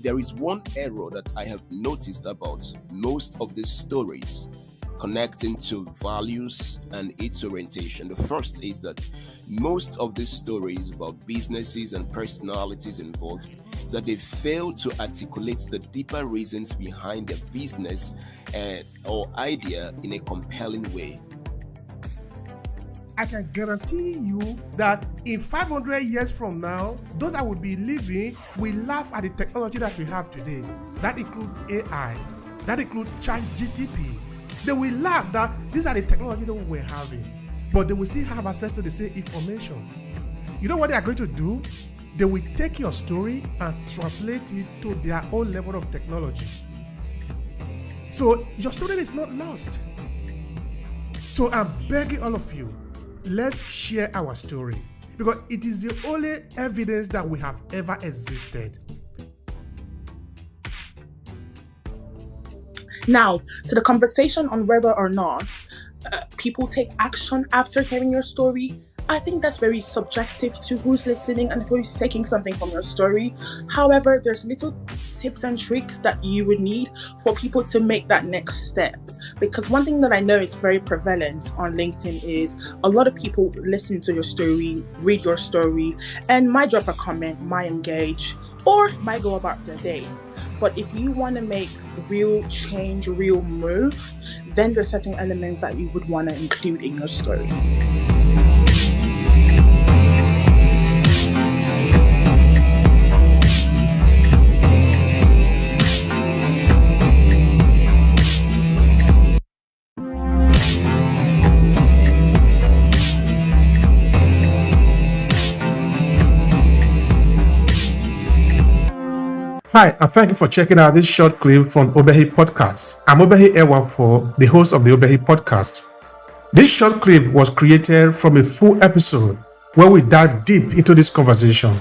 there is one error that I have noticed about most of these stories connecting to values and its orientation. The first is that most of these stories about businesses and personalities involved is that they fail to articulate the deeper reasons behind their business or idea in a compelling way. I can guarantee you that in 500 years from now, those that will be living will laugh at the technology that we have today. That includes AI, that includes ChatGPT. They will laugh that these are the technology that we're having, but they will still have access to the same information. You know what they are going to do? They will take your story and translate it to their own level of technology. So your story is not lost. So I'm begging all of you, let's share our story, because it is the only evidence that we have ever existed. Now, to the conversation on whether or not people take action after hearing your story, I think that's very subjective to who's listening and who's taking something from your story. However, there's little tips and tricks that you would need for people to make that next step. Because one thing that I know is very prevalent on LinkedIn is a lot of people listen to your story, read your story, and might drop a comment, might engage, or might go about their days. But if you want to make real change, real move, then there's certain elements that you would want to include in your story. Hi, and thank you for checking out this short clip from Obehi Podcast. I'm Obehi Ewanfoh, the host of the Obehi Podcast. This short clip was created from a full episode where we dive deep into this conversation.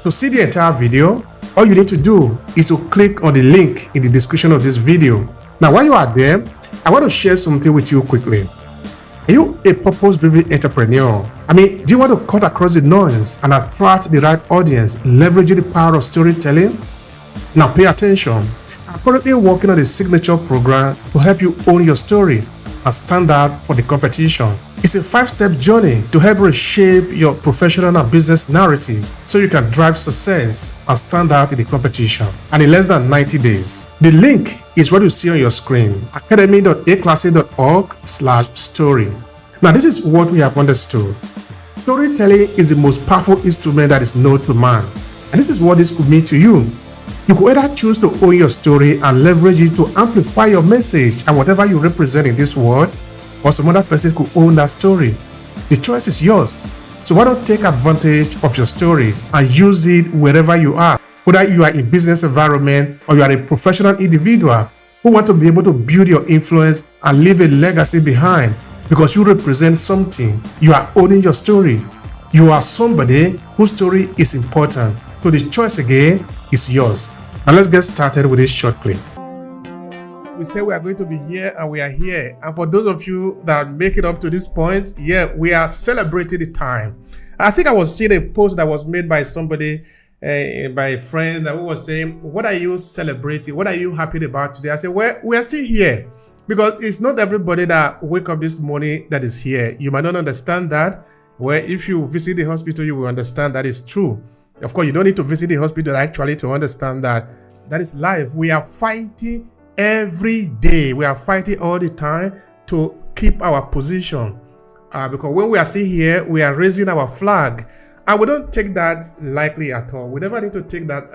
To see the entire video, all you need to do is to click on the link in the description of this video. Now, while you are there, I want to share something with you quickly. Are you a purpose-driven entrepreneur? Do you want to cut across the noise and attract the right audience, leveraging the power of storytelling? Now pay attention. I'm currently working on a signature program to help you own your story and stand out for the competition. It's a 5-step journey to help reshape your professional and business narrative so you can drive success and stand out in the competition. And in less than 90 days. The link is what you see on your screen, academy.aclasses.org/story. Now this is what we have understood. Storytelling is the most powerful instrument that is known to man. And this is what this could mean to you. You could either choose to own your story and leverage it to amplify your message and whatever you represent in this world, or some other person could own that story. The choice is yours. So why not take advantage of your story and use it wherever you are, whether you are in business environment or you are a professional individual who want to be able to build your influence and leave a legacy behind because you represent something. You are owning your story. You are somebody whose story is important. So the choice again is yours. Now let's get started with this short clip. We say we are going to be here and we are here. And for those of you that make it up to this point, we are celebrating the time. I think I was seeing a post that was made by somebody, by a friend, that was saying, what are you celebrating? What are you happy about today? I said, well, we are still here because it's not everybody that wake up this morning that is here. You might not understand that. Well, if you visit the hospital, you will understand that is true. Of course, you don't need to visit the hospital actually to understand that that is life. We are fighting every day. We are fighting all the time to keep our position. Because when we are still here, we are raising our flag. And we don't take that lightly at all. We never need to take that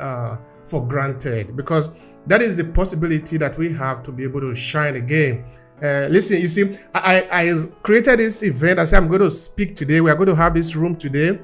for granted, because that is the possibility that we have to be able to shine again. Listen, you see, I created this event. I said I'm going to speak today. We are going to have this room today.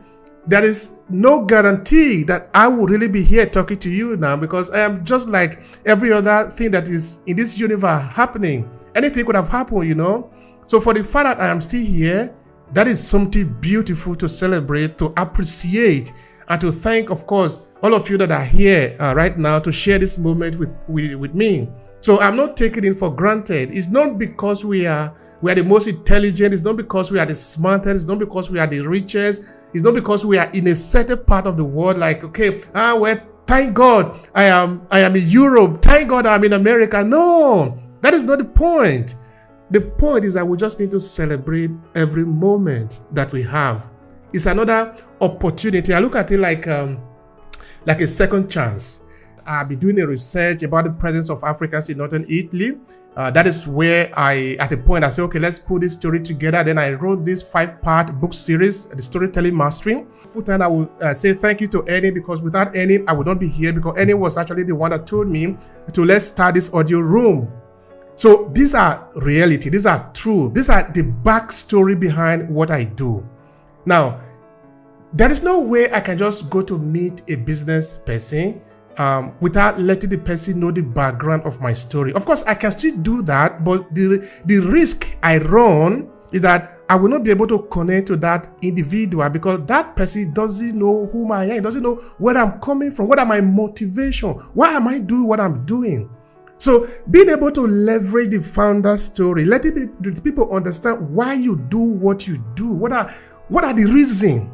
There is no guarantee that I will really be here talking to you now, because I am just like every other thing that is in this universe happening. Anything could have happened, you know. So for the fact that I am still here, that is something beautiful to celebrate, to appreciate, and to thank, of course, all of you that are here right now to share this moment with me. So I'm not taking it for granted. It's not because we are the most intelligent. It's not because we are the smartest. It's not because we are the richest. It's not because we are in a certain part of the world like, okay, we're thank God I am in Europe. Thank God I'm in America. No, that is not the point. The point is that we just need to celebrate every moment that we have. It's another opportunity. I look at it like a second chance. I've been doing a research about the presence of Africans in northern Italy. That is where at a point I said, okay, let's put this story together. Then I wrote this 5-part book series, the Storytelling Mastering. Full time I will say thank you to Annie, because without Annie, I would not be here, because Annie was actually the one that told me to let's start this audio room. So these are reality. These are true. These are the backstory behind what I do. Now, there is no way I can just go to meet a business person without letting the person know the background of my story. Of course, I can still do that, but the risk I run is that I will not be able to connect to that individual, because that person doesn't know whom I am, doesn't know where I'm coming from, what are my motivation, why am I doing what I'm doing. So being able to leverage the founder story, letting the people understand why you do what you do, what are the reasons,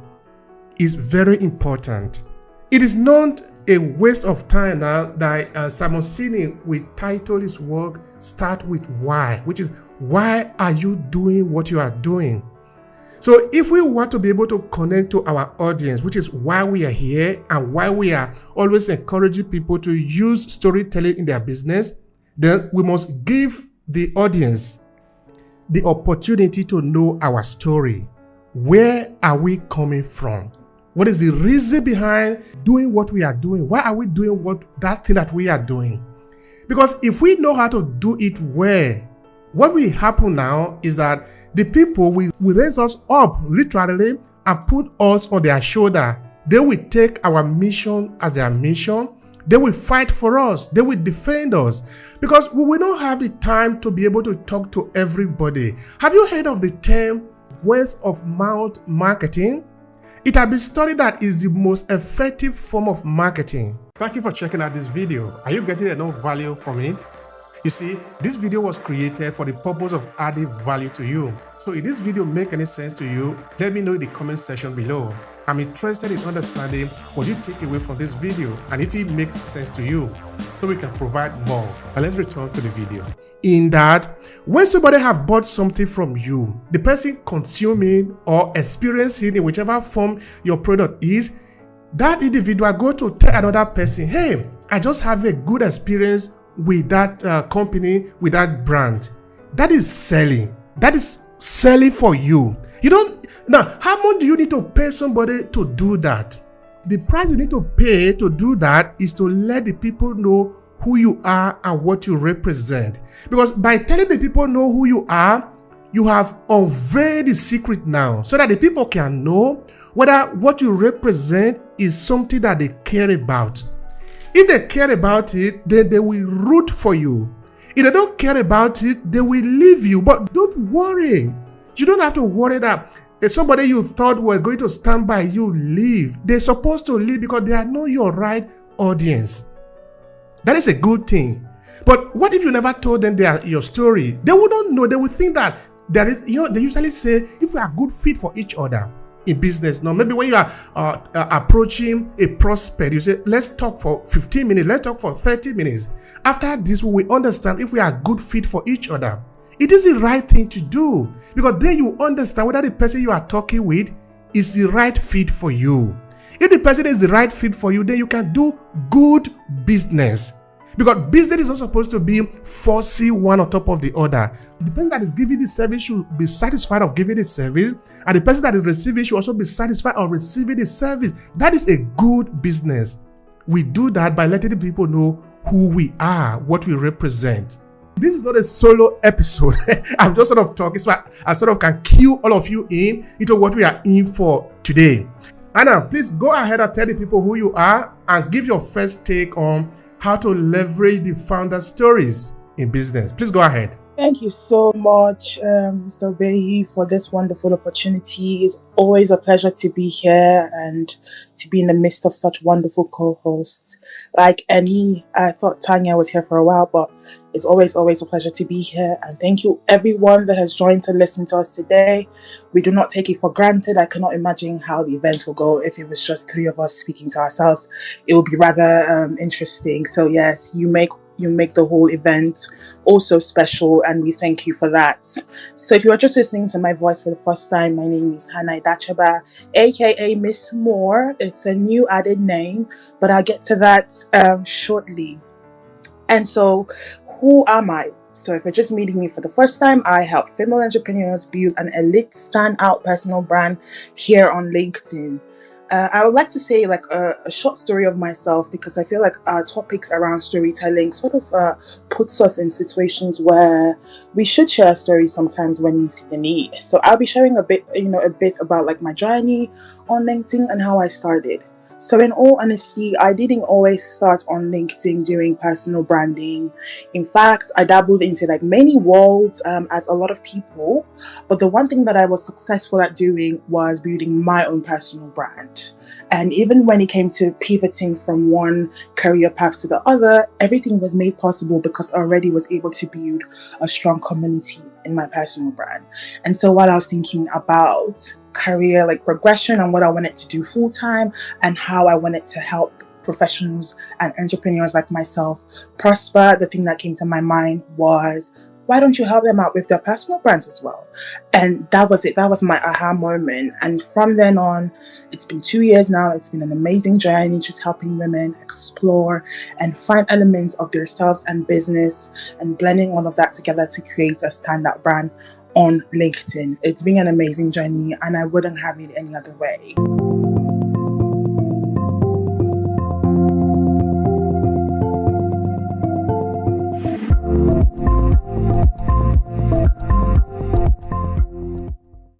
is very important. It is not a waste of time now that Simon Sinek will title his work Start With Why, which is why are you doing what you are doing? So if we want to be able to connect to our audience, which is why we are here and why we are always encouraging people to use storytelling in their business, then we must give the audience the opportunity to know our story. Where are we coming from? What is the reason behind doing what we are doing? Why are we doing that thing that we are doing? Because if we know how to do it well, what will happen now is that the people will raise us up literally and put us on their shoulder. They will take our mission as their mission. They will fight for us. They will defend us, because we will not have the time to be able to talk to everybody. Have you heard of the term word of mouth marketing? It has been studied that is the most effective form of marketing. Thank you for checking out this video. Are you getting enough value from it? You see, this video was created for the purpose of adding value to you. So if this video make any sense to you, let me know in the comment section below. I'm interested in understanding what you take away from this video and if it makes sense to you, so we can provide more. But let's return to the video. In that, when somebody have bought something from you, the person consuming or experiencing in whichever form your product is, that individual go to tell another person, hey, I just have a good experience with that company, with that brand. That is selling. That is selling for you. You don't. Now, how much do you need to pay somebody to do that? The price you need to pay to do that is to let the people know who you are and what you represent. Because by telling the people know who you are, you have unveiled the secret now, so that the people can know whether what you represent is something that they care about. If they care about it, then they will root for you. If they don't care about it, they will leave you. But don't worry. You don't have to worry that if somebody you thought were going to stand by you leave. They're supposed to leave because they are not your right audience. That is a good thing. But what if you never told them your story? They would not know. They would think that there is, they usually say, if we are good fit for each other in business. Now, maybe when you are approaching a prospect, you say, let's talk for 15 minutes. Let's talk for 30 minutes. After this, we will understand if we are good fit for each other. It is the right thing to do, because then you understand whether the person you are talking with is the right fit for you. If the person is the right fit for you, then you can do good business. Because business is not supposed to be forcing one on top of the other. The person that is giving the service should be satisfied of giving the service, and the person that is receiving should also be satisfied of receiving the service. That is a good business. We do that by letting the people know who we are, what we represent. This is not a solo episode. I'm just sort of talking so I sort of can cue all of you into what we are in for today. Anna, please go ahead and tell the people who you are and give your first take on how to leverage the founder stories in business. Please go ahead. Thank you so much, Mr. Obehi, for this wonderful opportunity. It's always a pleasure to be here and to be in the midst of such wonderful co-hosts. Like Annie, I thought Tanya was here for a while, but it's always a pleasure to be here. And thank you, everyone that has joined to listen to us today. We do not take it for granted. I cannot imagine how the event will go if it was just three of us speaking to ourselves. It would be rather interesting. So yes, you make the whole event also special, and we thank you for that. So if you are just listening to my voice for the first time, my name is Hannah Idachaba, aka Miss Moore. It's a new added name, but I'll get to that shortly. And so, who am I? So if you're just meeting me for the first time, I help female entrepreneurs build an elite standout personal brand here on LinkedIn. I would like to say like a short story of myself, because I feel like our topics around storytelling sort of puts us in situations where we should share stories sometimes when we see the need. So I'll be sharing a bit about like my journey on LinkedIn and how I started. So in all honesty, I didn't always start on LinkedIn doing personal branding. In fact, I dabbled into like many worlds as a lot of people. But the one thing that I was successful at doing was building my own personal brand. And even when it came to pivoting from one career path to the other, everything was made possible because I already was able to build a strong community in my personal brand. And so while I was thinking about career like progression and what I wanted to do full time and how I wanted to help professionals and entrepreneurs like myself prosper, the thing that came to my mind was, why don't you help them out with their personal brands as well? And that was it. That was my aha moment. And from then on, it's been 2 years now. It's been an amazing journey, just helping women explore and find elements of themselves and business and blending all of that together to create a standout brand on LinkedIn. It's been an amazing journey, and I wouldn't have it any other way.